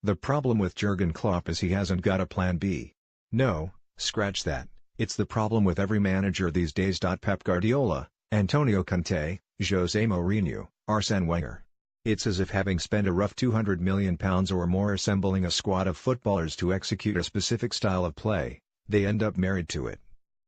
The problem with Jurgen Klopp is he hasn't got a plan B. No, scratch that, it's the problem with every manager these days. Pep Guardiola, Antonio Conte, Jose Mourinho, Arsene Wenger. It's as if having spent a rough £200 million or more assembling a squad of footballers to execute a specific style of play, they end up married to it.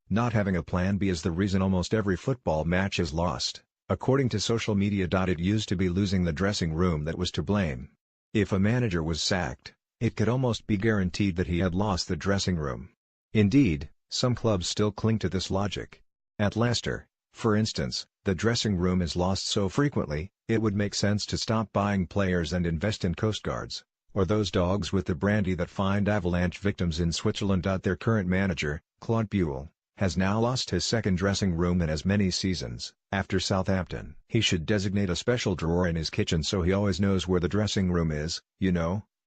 Not having a plan B is the reason almost every football match is lost, according to social media. It used to be losing the dressing room that was to blame. If a manager was sacked, it could almost be guaranteed that he had lost the dressing room. Indeed, some clubs still cling to this logic. At Leicester, for instance, the dressing room is lost so frequently, it would make sense to stop buying players and invest in coastguards, or those dogs with the brandy that find avalanche victims in Switzerland. Their current manager, Claude Puel, has now lost his second dressing room in as many seasons. After Southampton, he should designate a special drawer in his kitchen so he always knows where the dressing room is,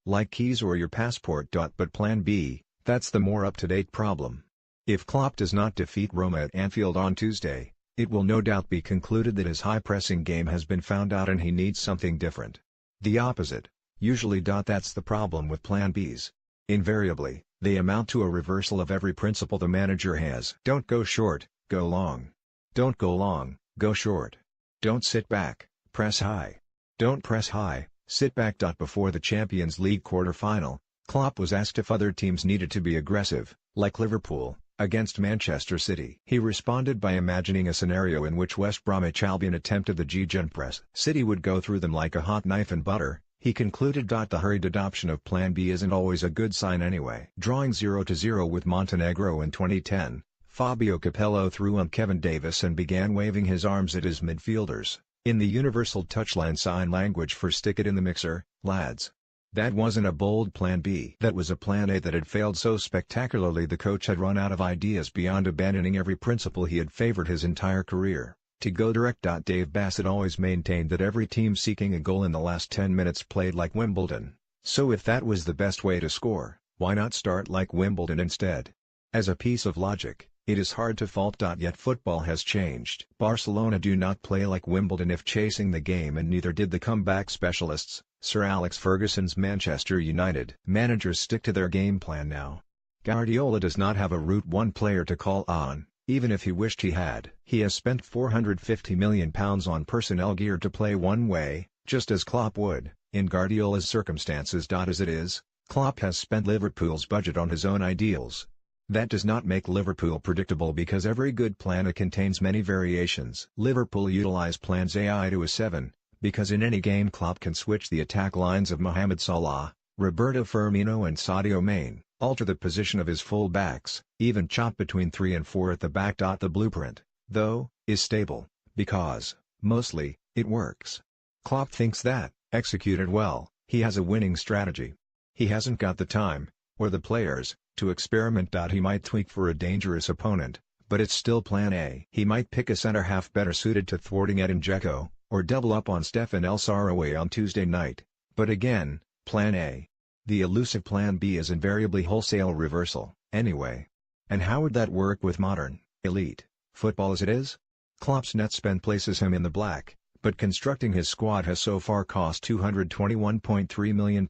like keys or your passport. But plan B, that's the more up-to-date problem. If Klopp does not defeat Roma at Anfield on Tuesday, it will no doubt be concluded that his high-pressing game has been found out and he needs something different. The opposite, usually. That's the problem with plan Bs. Invariably, they amount to a reversal of every principle the manager has. Don't go short, go long. Don't go long, go short. Don't sit back, press high. Don't press high, sit back. Before the Champions League quarter-final, Klopp was asked if other teams needed to be aggressive, like Liverpool, against Manchester City. He responded by imagining a scenario in which West Bromwich Albion attempted the gegenpress. City would go through them like a hot knife in butter, he concluded. The hurried adoption of Plan B isn't always a good sign anyway. Drawing 0-0 with Montenegro in 2010, Fabio Capello threw on Kevin Davis and began waving his arms at his midfielders, in the universal touchline sign language for "stick it in the mixer, lads." That wasn't a bold Plan B. That was a Plan A that had failed so spectacularly the coach had run out of ideas beyond abandoning every principle he had favored his entire career. To go direct. Dave Bassett always maintained that every team seeking a goal in the last 10 minutes played like Wimbledon. So if that was the best way to score, why not start like Wimbledon instead? As a piece of logic, it is hard to fault. Yet football has changed. Barcelona do not play like Wimbledon if chasing the game, and neither did the comeback specialists, Sir Alex Ferguson's Manchester United. Managers stick to their game plan now. Guardiola does not have a Route 1 player to call on, even if he wished he had. He has spent £450 million on personnel geared to play one way, just as Klopp would, in Guardiola's circumstances. As it is, Klopp has spent Liverpool's budget on his own ideals. That does not make Liverpool predictable because every good plan contains many variations. Liverpool utilize plans AI to a 7, because in any game Klopp can switch the attack lines of Mohamed Salah, Roberto Firmino and Sadio Mane, alter the position of his full-backs, even chop between 3 and 4 at the back. The blueprint, though, is stable, because, mostly, it works. Klopp thinks that, executed well, he has a winning strategy. He hasn't got the time, or the players, to experiment. He might tweak for a dangerous opponent, but it's still Plan A. He might pick a centre-half better suited to thwarting Edin Dzeko, or double up on Stefan El Shaarawy on Tuesday night, but again, Plan A. The elusive Plan B is invariably wholesale reversal, anyway. And how would that work with modern, elite, football as it is? Klopp's net spend places him in the black, but constructing his squad has so far cost £221.3 million,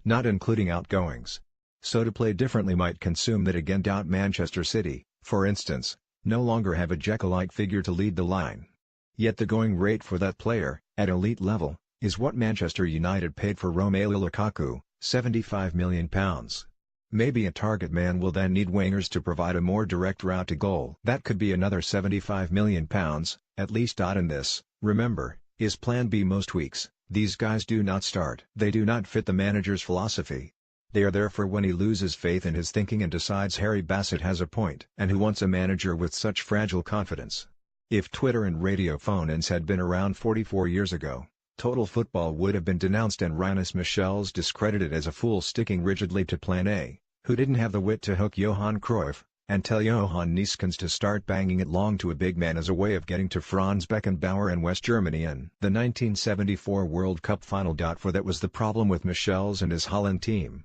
not including outgoings. So to play differently might consume that again. Manchester City, for instance, no longer have a Dzeko-like figure to lead the line. Yet the going rate for that player, at elite level, is what Manchester United paid for Romelu Lukaku, £75 million. Maybe a target man will then need wingers to provide a more direct route to goal. That could be another £75 million, at least. In this, remember, is Plan B most weeks. These guys do not start. They do not fit the manager's philosophy. They are there for when he loses faith in his thinking and decides Harry Bassett has a point. And who wants a manager with such fragile confidence? If Twitter and radio phone-ins had been around 44 years ago, Total Football would have been denounced and Rinus Michels discredited as a fool sticking rigidly to Plan A, who didn't have the wit to hook Johan Cruyff, and tell Johan Neeskens to start banging it long to a big man as a way of getting to Franz Beckenbauer and West Germany in the 1974 World Cup final. For that was the problem with Michels and his Holland team,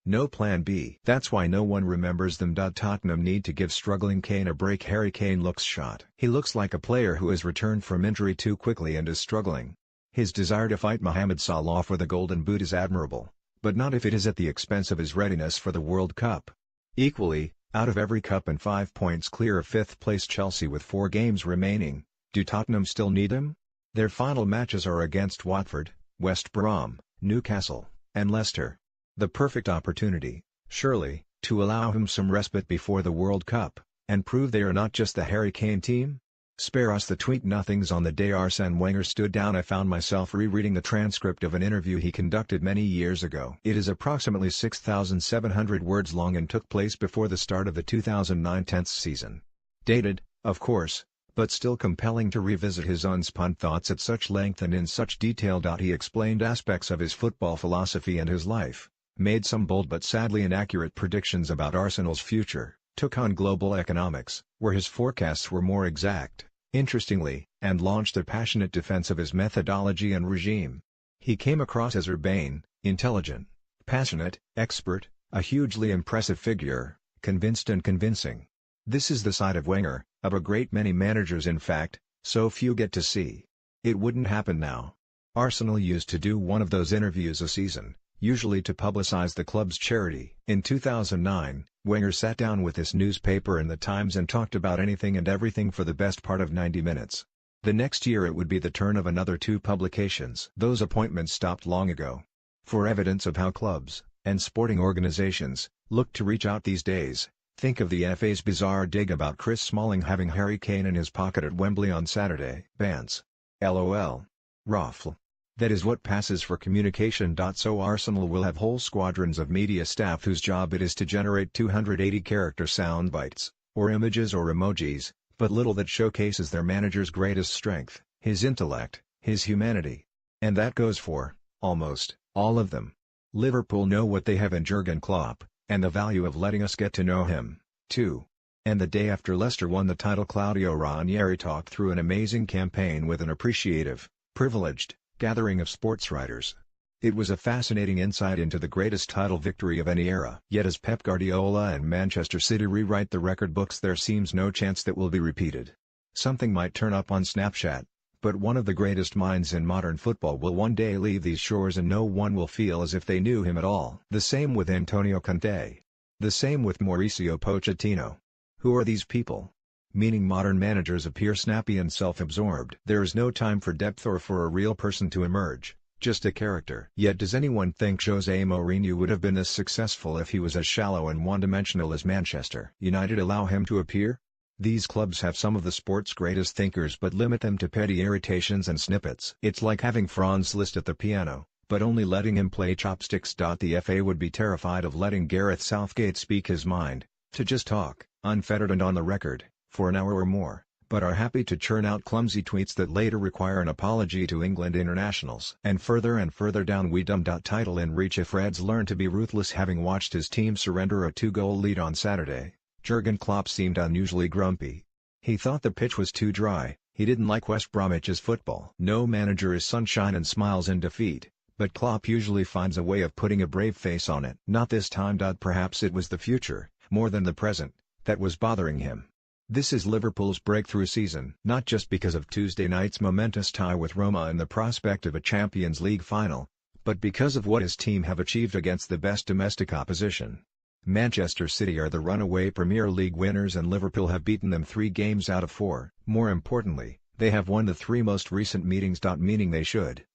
No Plan B. That's why no one remembers them. Tottenham need to give struggling Kane a break. Harry Kane looks shot. He looks like a player who has returned from injury too quickly and is struggling. His desire to fight Mohamed Salah for the Golden Boot is admirable, but not if it is at the expense of his readiness for the World Cup. Equally, out of every cup and 5 points clear of 5th place Chelsea with 4 games remaining, do Tottenham still need him? Their final matches are against Watford, West Brom, Newcastle, and Leicester. The perfect opportunity, surely, to allow him some respite before the World Cup, and prove they are not just the Harry Kane team? Spare us the tweet nothings. On the day Arsene Wenger stood down, I found myself rereading the transcript of an interview he conducted many years ago. It is approximately 6,700 words long and took place before the start of the 2009-10 season. Dated, of course, but still compelling to revisit his unspun thoughts at such length and in such detail. He explained aspects of his football philosophy and his life, made some bold but sadly inaccurate predictions about Arsenal's future, took on global economics, where his forecasts were more exact, interestingly, and launched a passionate defense of his methodology and regime. He came across as urbane, intelligent, passionate, expert, a hugely impressive figure, convinced and convincing. This is the side of Wenger, of a great many managers in fact, so few get to see. It wouldn't happen now. Arsenal used to do one of those interviews a season, usually to publicize the club's charity. In 2009, Wenger sat down with this newspaper and the Times and talked about anything and everything for the best part of 90 minutes. The next year it would be the turn of another 2 publications. Those appointments stopped long ago. For evidence of how clubs, and sporting organizations, look to reach out these days, think of the FA's bizarre dig about Chris Smalling having Harry Kane in his pocket at Wembley on Saturday. Bants. LOL. Raffle. That is what passes for communication. So Arsenal will have whole squadrons of media staff whose job it is to generate 280-character sound bites, or images or emojis, but little that showcases their manager's greatest strength, his intellect, his humanity. And that goes for, almost, all of them. Liverpool know what they have in Jurgen Klopp, and the value of letting us get to know him, too. And the day after Leicester won the title, Claudio Ranieri talked through an amazing campaign with an appreciative, privileged, gathering of sports writers. It was a fascinating insight into the greatest title victory of any era. Yet as Pep Guardiola and Manchester City rewrite the record books, there seems no chance that will be repeated. Something might turn up on Snapchat, but one of the greatest minds in modern football will one day leave these shores and no one will feel as if they knew him at all. The same with Antonio Conte. The same with Mauricio Pochettino. Who are these people? Meaning modern managers appear snappy and self-absorbed. There is no time for depth or for a real person to emerge, just a character. Yet does anyone think Jose Mourinho would have been as successful if he was as shallow and one-dimensional as Manchester United allow him to appear? These clubs have some of the sport's greatest thinkers but limit them to petty irritations and snippets. It's like having Franz Liszt at the piano, but only letting him play chopsticks. The FA would be terrified of letting Gareth Southgate speak his mind, to just talk, unfettered and on the record, for an hour or more, but are happy to churn out clumsy tweets that later require an apology to England internationals. And further down we dumb. Title in reach. If Reds learn to be ruthless. Having watched his team surrender a 2-goal lead on Saturday, Jurgen Klopp seemed unusually grumpy. He thought the pitch was too dry, he didn't like West Bromwich's football. No manager is sunshine and smiles in defeat, but Klopp usually finds a way of putting a brave face on it. Not this time. Perhaps it was the future, more than the present, that was bothering him. This is Liverpool's breakthrough season. Not just because of Tuesday night's momentous tie with Roma and the prospect of a Champions League final, but because of what his team have achieved against the best domestic opposition. Manchester City are the runaway Premier League winners and Liverpool have beaten them 3 games out of 4. More importantly, they have won the 3 most recent meetings. Meaning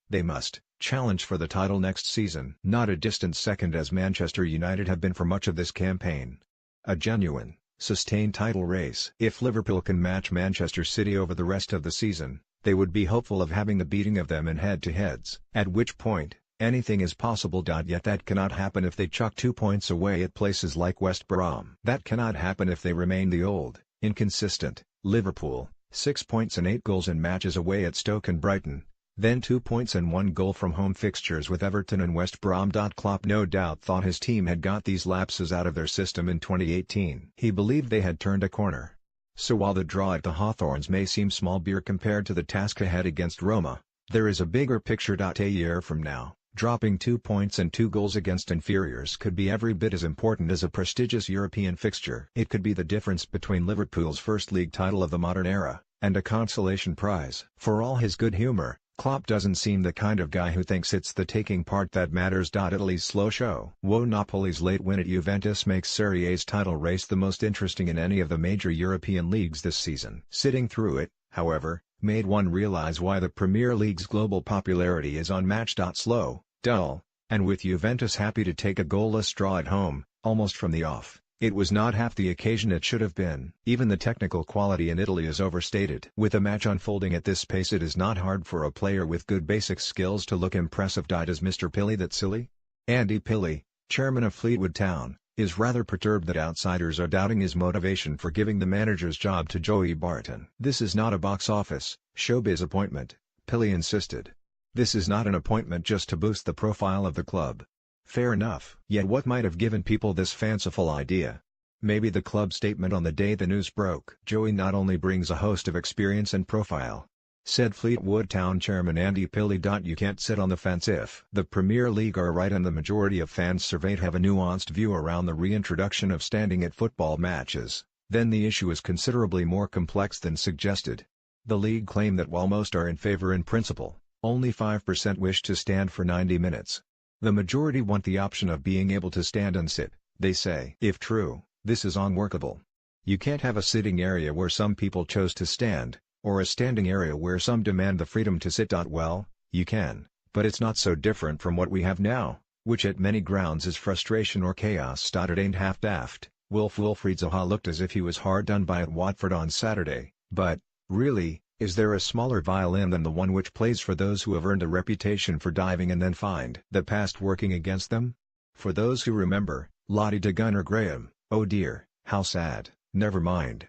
they must, challenge for the title next season. Not a distant second as Manchester United have been for much of this campaign. A genuine, sustained title race. If Liverpool can match Manchester City over the rest of the season, they would be hopeful of having the beating of them in head-to-heads. At which point, anything is possible. Yet that cannot happen if they chuck 2 points away at places like West Brom. That cannot happen if they remain the old, inconsistent, Liverpool, 6 points and 8 goals in matches away at Stoke and Brighton, then 2 points and 1 goal from home fixtures with Everton and West Brom. Klopp no doubt thought his team had got these lapses out of their system in 2018. He believed they had turned a corner. So while the draw at the Hawthorns may seem small beer compared to the task ahead against Roma, there is a bigger picture. A year from now, dropping 2 points and 2 goals against inferiors could be every bit as important as a prestigious European fixture. It could be the difference between Liverpool's first league title of the modern era, and a consolation prize. For all his good humor, Klopp doesn't seem the kind of guy who thinks it's the taking part that matters. Italy's slow show. Napoli's late win at Juventus makes Serie A's title race the most interesting in any of the major European leagues this season. Sitting through it, however, made one realize why the Premier League's global popularity is unmatched. Slow, dull, and with Juventus happy to take a goalless draw at home, almost from the off. It was not half the occasion it should have been. Even the technical quality in Italy is overstated. With a match unfolding at this pace, it is not hard for a player with good basic skills to look impressive. Does Mr. Pilley that silly? Andy Pilley, chairman of Fleetwood Town, is rather perturbed that outsiders are doubting his motivation for giving the manager's job to Joey Barton. This is not a box office, showbiz appointment, Pilley insisted. This is not an appointment just to boost the profile of the club. Fair enough. Yet what might have given people this fanciful idea? Maybe the club statement on the day the news broke. Joey not only brings a host of experience and profile, said Fleetwood Town chairman Andy Pilley. You can't sit on the fence if the Premier League are right and the majority of fans surveyed have a nuanced view around the reintroduction of standing at football matches, then the issue is considerably more complex than suggested. The league claim that while most are in favor in principle, only 5% wish to stand for 90 minutes. The majority want the option of being able to stand and sit, they say. If true, this is unworkable. You can't have a sitting area where some people chose to stand, or a standing area where some demand the freedom to sit. Well, you can, but it's not so different from what we have now, which at many grounds is frustration or chaos. It ain't half daft. Wilfried Zaha looked as if he was hard done by at Watford on Saturday, but, really, is there a smaller violin than the one which plays for those who have earned a reputation for diving and then find the past working against them? For those who remember, Lottie de Gunnar Graham, oh dear, how sad, never mind.